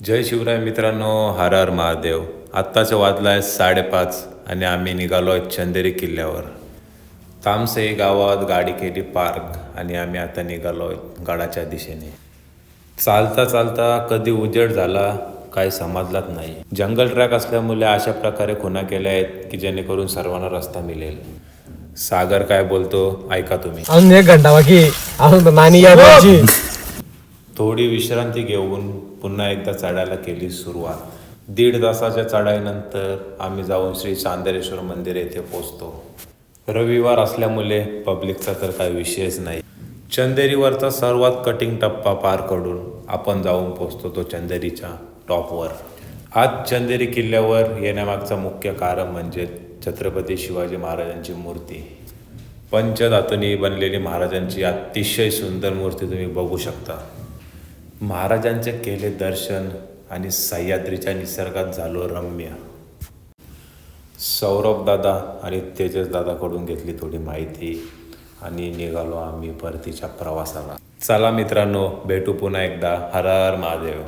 जय शिवराय मित्रांनो, हर हर महादेव. आत्ताचं वाजलं आहे 5:30 आणि आम्ही निघालो आहे चंदेरी किल्ल्यावर. तामसई गावात गाडी केली पार्क आणि आम्ही आता निघालो आहे गडाच्या दिशेने. चालता चालता कधी उजेड झाला काही समजलाच नाही. जंगल ट्रॅक असल्यामुळे अशा प्रकारे खुणा केल्या आहेत की जेणेकरून सर्वांना रस्ता मिळेल. सागर काय बोलतो ऐका तुम्ही. अजून 1 घंटा बाकी अजून नानी यायची. थोडी विश्रांती घेऊन पुन्हा एकदा चढायला केली सुरुवात. 1.5 तासाच्या चढाईनंतर आम्ही जाऊन श्री चांदेरेश्वर मंदिर येथे पोचतो. रविवार असल्यामुळे पब्लिकचा तर काही विषयच नाही. चंदेरीवरचा सर्वात कठीण टप्पा पार करून आपण जाऊन पोचतो तो चंदेरीच्या टॉपवर. आज चंदेरी किल्ल्यावर येण्यामागचं मुख्य कारण म्हणजे छत्रपती शिवाजी महाराजांची मूर्ती. पंचधातूंनी बनलेली महाराजांची अतिशय सुंदर मूर्ती तुम्ही बघू शकता. महाराजांचे केले दर्शन आणि सह्याद्रीच्या निसर्गात झालो रम्य. सौरभ दादा आणि तेजस दादाकडून घेतली थोडी माहिती आणि निघालो आम्ही परतीच्या प्रवासाला. चला मित्रांनो, भेटू पुन्हा एकदा. हर हर महादेव.